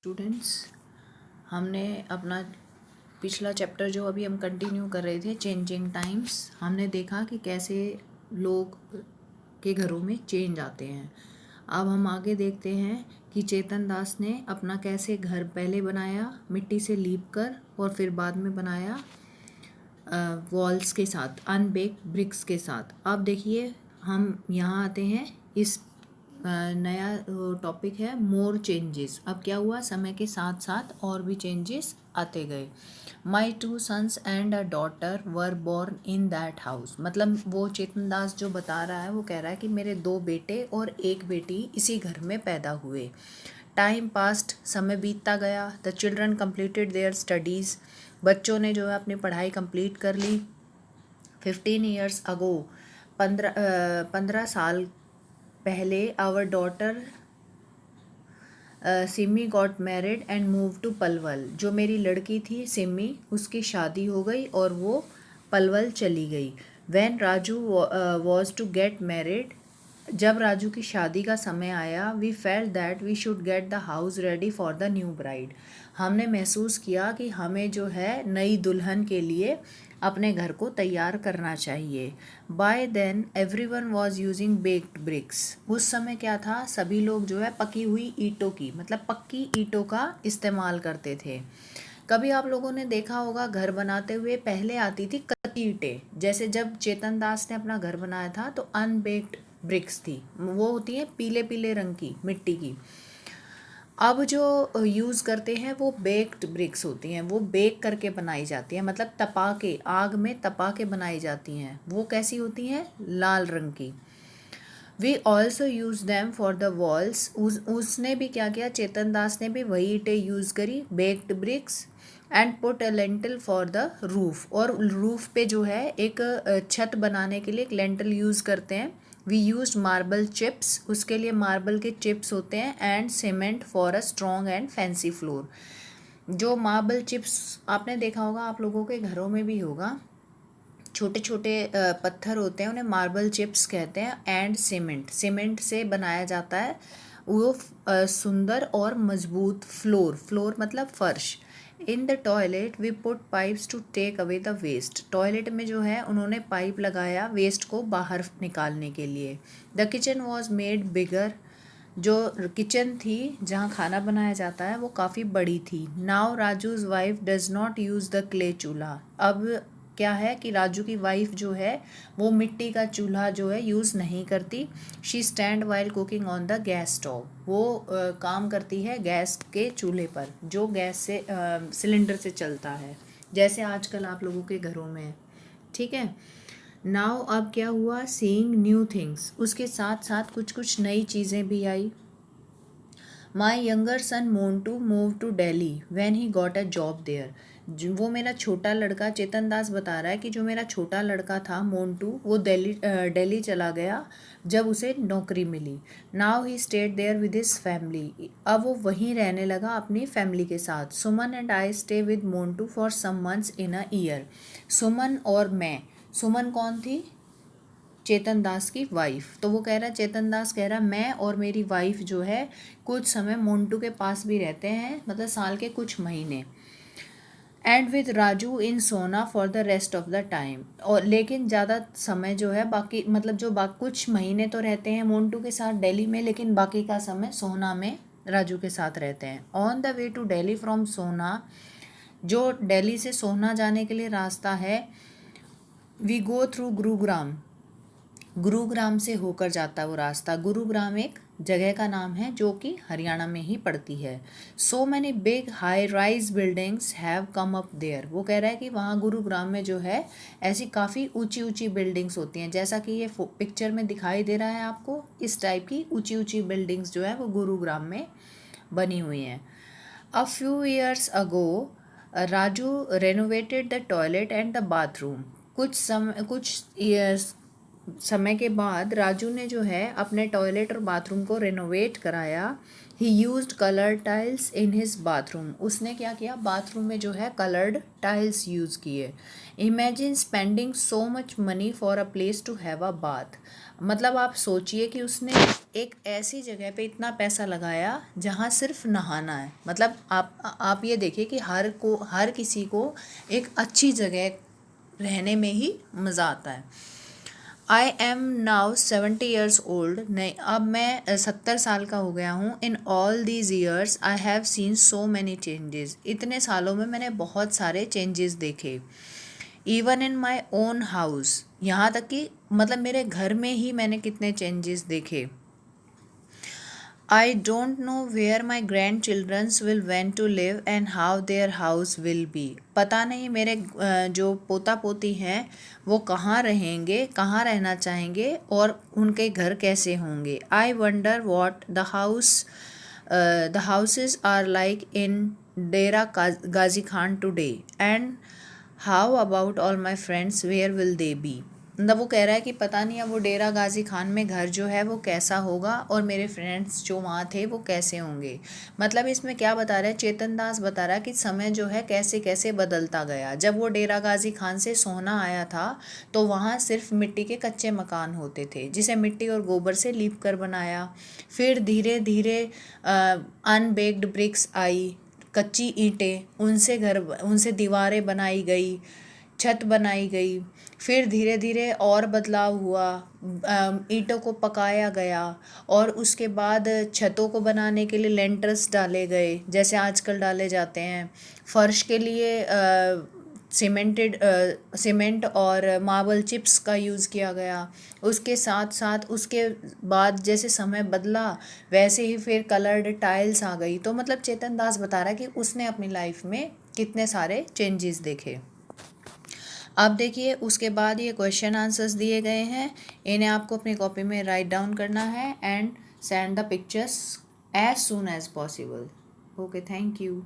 Students, हमने अपना पिछला चैप्टर जो अभी हम कंटिन्यू कर रहे थे चेंजिंग टाइम्स, हमने देखा कि कैसे लोग के घरों में चेंज आते हैं। अब हम आगे देखते हैं कि चेतन दास ने अपना कैसे घर पहले बनाया मिट्टी से लीप कर और फिर बाद में बनाया वॉल्स के साथ, अनबेक्ड ब्रिक्स के साथ। अब देखिए हम यहाँ आते हैं, इस नया टॉपिक है मोर चेंजेस। अब क्या हुआ, समय के साथ साथ और भी चेंजेस आते गए। My 2 sons and a daughter were born in that house. मतलब वो चेतन दास जो बता रहा है वो कह रहा है कि मेरे 2 बेटे और 1 बेटी इसी घर में पैदा हुए। टाइम पास्ट, समय बीतता गया। The children completed there studies. बच्चों ने जो है अपनी पढ़ाई कंप्लीट कर ली। 15 years ago, 15 साल पहले our daughter Simi got married and move to Palwal. जो मेरी लड़की थी सिमी, उसकी शादी हो गई और वो पलवल चली गई। When Raju was to get married, जब राजू की शादी का समय आया, we felt that we should get the house ready for the new bride. हमने महसूस किया कि हमें जो है नई दुल्हन के लिए अपने घर को तैयार करना चाहिए। By then everyone was using baked bricks. उस समय क्या था, सभी लोग जो है पकी हुई ईंटों की, मतलब पक्की ईंटों का इस्तेमाल करते थे। कभी आप लोगों ने देखा होगा घर बनाते हुए पहले आती थी कच्ची ईंटें। जैसे जब चेतन दास ने अपना घर बनाया था तो अनबेक्ड ब्रिक्स थी, वो होती है पीले पीले रंग की मिट्टी की। अब जो यूज़ करते हैं वो बेक्ड ब्रिक्स होती हैं, वो बेक करके बनाई जाती हैं, मतलब तपा के, आग में तपा के बनाई जाती हैं। वो कैसी होती हैं, लाल रंग की। We also use them for the walls. उसने भी क्या किया, चेतन दास ने भी वही ईंटें यूज़ करी, baked bricks, and put a lentil for the roof. और रूफ पे जो है एक छत बनाने के लिए एक लेंटल यूज़ करते हैं। वी यूज मार्बल चिप्स, उसके लिए मार्बल के चिप्स होते हैं, and cement for a strong and fancy floor. जो मार्बल चिप्स आपने देखा होगा, आप लोगों के घरों में भी होगा, छोटे छोटे पत्थर होते हैं, उन्हें मार्बल चिप्स कहते हैं। एंड सीमेंट, सीमेंट से बनाया जाता है वो सुंदर और मजबूत फ्लोर, फ्लोर मतलब फर्श। In the toilet we put pipes to take away the waste. Toilet में जो है उन्होंने पाइप लगाया वेस्ट को बाहर निकालने के लिए। द किचन वॉज मेड बिगर। जो किचन थी जहाँ खाना बनाया जाता है वो काफ़ी बड़ी थी। Now Raju's wife does not use the clay चूल्हा। अब क्या है कि राजू की वाइफ जो है वो मिट्टी का चूल्हा जो है यूज़ नहीं करती। She stand while cooking on the gas stove. वो काम करती है गैस के चूल्हे पर, जो गैस से सिलेंडर से चलता है, जैसे आजकल आप लोगों के घरों में है। ठीक है। नाउ अब क्या हुआ, सीइंग न्यू थिंग्स, उसके साथ साथ कुछ कुछ नई चीज़ें भी आई। My younger son Montu move to Delhi when he got a job there. वो मेरा छोटा लड़का, चेतन दास बता रहा है कि जो मेरा छोटा लड़का था मोन्टू, वो दिल्ली चला गया जब उसे नौकरी मिली। Now he stayed there with his family. अब वो वहीं रहने लगा अपनी फैमिली के साथ। Suman and I stay with Montu for some months in a year. Suman और मैं, सुमन कौन थी, चेतन दास की वाइफ। तो वो कह रहा है, चेतन दास कह रहा है मैं और मेरी वाइफ जो है कुछ समय मोन्टू के पास भी रहते हैं, मतलब साल के कुछ महीने। एंड विद राजू इन सोना for the rest of the time. और लेकिन ज़्यादा समय जो है बाकी, मतलब जो कुछ महीने तो रहते हैं मोन्टू के साथ दिल्ली में, लेकिन बाकी का समय सोना में राजू के साथ रहते हैं। On the way to Delhi from Sona, जो दिल्ली से सोना जाने के लिए रास्ता है, we go through Gurugram. Gurugram से होकर जाता है वो रास्ता। गुरुग्राम एक जगह का नाम है जो कि हरियाणा में ही पड़ती है। So many big high rise buildings have come up there. वो कह रहा है कि वहाँ गुरुग्राम में जो है ऐसी काफ़ी ऊंची ऊंची बिल्डिंग्स होती हैं, जैसा कि ये पिक्चर में दिखाई दे रहा है आपको, इस टाइप की ऊंची ऊंची बिल्डिंग्स जो है वो गुरुग्राम में बनी हुई हैं। A few years ago Raju renovated the toilet and the bathroom. कुछ समय के बाद राजू ने जो है अपने टॉयलेट और बाथरूम को रेनोवेट कराया। He used coloured tiles in his bathroom, उसने क्या किया, बाथरूम में जो है कलर्ड टाइल्स यूज़ किए। Imagine spending so much money for a place to have a bath, मतलब आप सोचिए कि उसने एक ऐसी जगह पे इतना पैसा लगाया जहाँ सिर्फ नहाना है। मतलब आप ये देखिए कि हर किसी को एक अच्छी जगह रहने में ही मज़ा आता है। I am now 70 years old, नहीं अब मैं 70 साल का हो गया हूँ। In all these years I have seen so many changes, इतने सालों में मैंने बहुत सारे चेंजेस देखे। Even in my own house, यहाँ तक कि मतलब मेरे घर में ही मैंने कितने चेंजेस देखे। I don't know where my grandchildren's will want to live and how their house will be, पता नहीं मेरे जो पोता पोती हैं वो कहाँ रहेंगे, कहाँ रहना चाहेंगे और उनके घर कैसे होंगे। I wonder what the houses are like in Dera Ghazi Khan today and how about all my friends where will they be, मतलब वो कह रहा है कि पता नहीं अब वो डेरा गाजी खान में घर जो है वो कैसा होगा और मेरे फ्रेंड्स जो वहाँ थे वो कैसे होंगे। मतलब इसमें क्या बता रहा है, चेतन दास बता रहा है कि समय जो है कैसे कैसे बदलता गया। जब वो डेरा गाजी खान से सोना आया था तो वहाँ सिर्फ मिट्टी के कच्चे मकान होते थे जिसे मिट्टी और गोबर से लीप कर बनाया। फिर धीरे धीरे अनबेक्ड ब्रिक्स आई, कच्ची ईंटें, उनसे दीवारें बनाई गई, छत बनाई गई। फिर धीरे धीरे और बदलाव हुआ, ईंटों को पकाया गया और उसके बाद छतों को बनाने के लिए लेंटर्स डाले गए जैसे आजकल डाले जाते हैं। फर्श के लिए सीमेंट और मार्बल चिप्स का यूज़ किया गया। उसके साथ साथ उसके बाद जैसे समय बदला वैसे ही फिर कलर्ड टाइल्स आ गई। तो मतलब चेतन दास बता रहा है कि उसने अपनी लाइफ में कितने सारे चेंजेस देखे। अब देखिए उसके बाद ये क्वेश्चन आंसर्स दिए गए हैं, इन्हें आपको अपनी कॉपी में राइट डाउन करना है and send the pictures as soon as possible. Okay, thank you.